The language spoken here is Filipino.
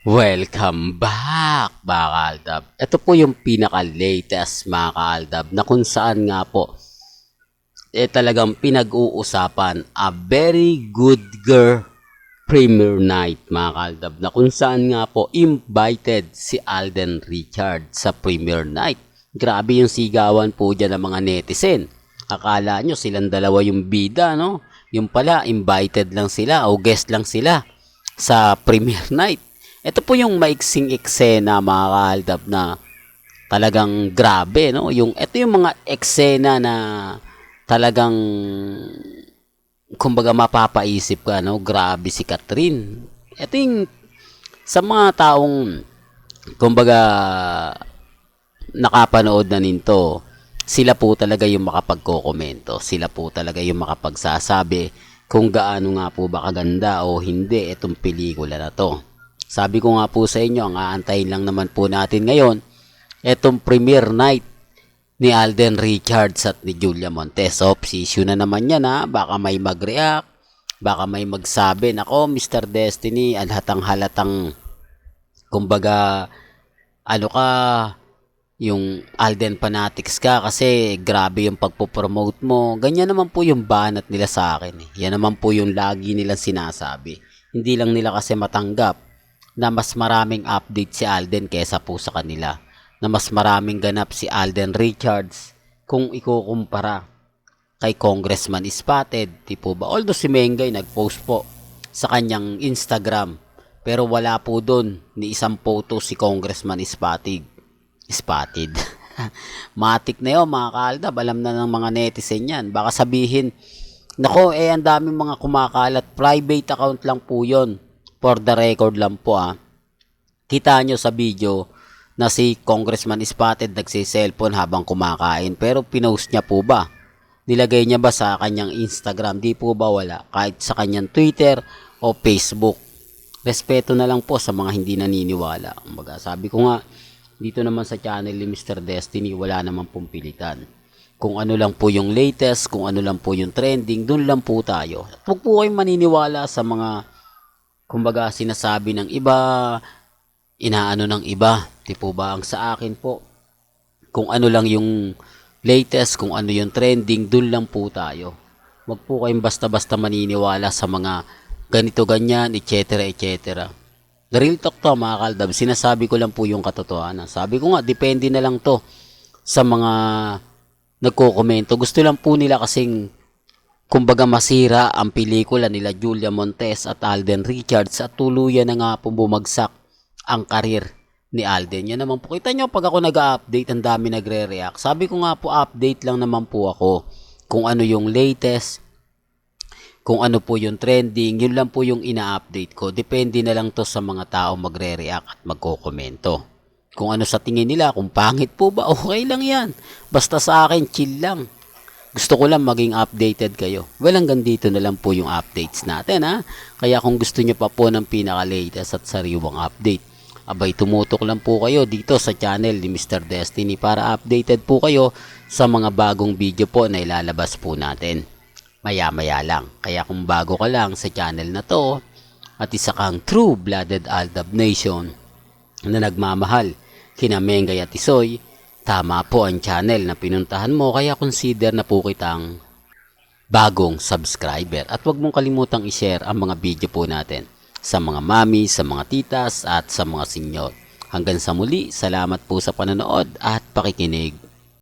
Welcome back mga kaaldab. Ito po yung pinaka-latest mga kaaldab na kung saan nga po talagang pinag-uusapan a very good girl premiere night mga kaaldab na kung saan nga po invited si Alden Richard sa premiere night. Grabe yung sigawan po dyan ng mga netizen. Akala nyo silang dalawa yung bida, no? Yung pala invited lang sila o guest lang sila sa premiere night. Ito po yung maiksing eksena mga kaaldab na talagang grabe, no? Ito yung mga eksena na talagang kumbaga mapapaisip ka, no? Grabe si Catherine. Ito yung sa mga taong kumbaga nakapanood na nito, sila po talaga yung makapagkokomento. Sila po talaga yung makapagsasabi kung gaano nga po ba kaganda o hindi itong pelikula na to. Sabi ko nga po sa inyo, ang aantayin lang naman po natin ngayon, etong premiere night ni Alden Richards at ni Julia Montes. Issue na naman yan ha, baka may mag-react, baka may magsabi, nako Mr. Destiny, halatang kumbaga, ano ka, yung Alden fanatics ka kasi grabe yung pagpopromote mo. Ganyan naman po yung banat nila sa akin. Yan naman po yung lagi nilang sinasabi. Hindi lang nila kasi matanggap na mas maraming update si Alden kesa po sa kanila. Na mas maraming ganap si Alden Richards kung ikukumpara kay Congressman Spotted. Di po ba? Although si Mengay nag-post po sa kanyang Instagram. Pero wala po doon ni isang photo si Congressman Spotted. Matik na yun mga kaaldab. Alam na ng mga netizen yan. Baka sabihin, nako ang daming mga kumakalat. Private account lang po yun. For the record lang po kita nyo sa video na si Congressman Spotted nagsiselfone habang kumakain. Pero pinost niya po ba? Nilagay niya ba sa kanyang Instagram? Di po ba wala? Kahit sa kanyang Twitter o Facebook. Respeto na lang po sa mga hindi naniniwala. Kumbaga, sabi ko nga, dito naman sa channel ni Mr. Destiny, wala naman pong pilitan. Kung ano lang po yung latest, kung ano lang po yung trending, dun lang po tayo. At huwag po kayong maniniwala sa mga kumbaga sinasabi ng iba, inaano ng iba. Di po ba? Ang sa akin po, kung ano lang yung latest, kung ano yung trending, dun lang po tayo. Wag po kayong basta-basta maniniwala sa mga ganito, ganyan, etc. etc. The real talk to mga kaaldab, sinasabi ko lang po yung katotohanan. Sabi ko nga, depende na lang to sa mga nagko-komento. Gusto lang po nila kasing kumbaga masira ang pelikula nila Julia Montes at Alden Richards at tuluyan na nga po bumagsak ang karir ni Alden. Yan naman po. Kita nyo pag ako nag-update, ang dami nagre-react. Sabi ko nga po, update lang naman po ako kung ano yung latest, kung ano po yung trending, yun lang po yung ina-update ko. Depende na lang to sa mga tao magre-react at magko-komento. Kung ano sa tingin nila, kung pangit po ba, okay lang yan. Basta sa akin, chill lang. Gusto ko lang maging updated kayo. Well, hanggang dito na lang po yung updates natin ha. Kaya kung gusto nyo pa po ng pinaka-latest at sariwang update, abay tumutok lang po kayo dito sa channel ni Mr. Destiny para updated po kayo sa mga bagong video po na ilalabas po natin. Maya-maya lang. Kaya kung bago ka lang sa channel na to at isa kang true-blooded Aldab Nation na nagmamahal kina Mengay at Isoy, tama po ang channel na pinuntahan mo kaya consider na po kitang bagong subscriber. At huwag mong kalimutang i-share ang mga video po natin sa mga mami, sa mga titas at sa mga senyor. Hanggang sa muli, salamat po sa panonood at pakikinig.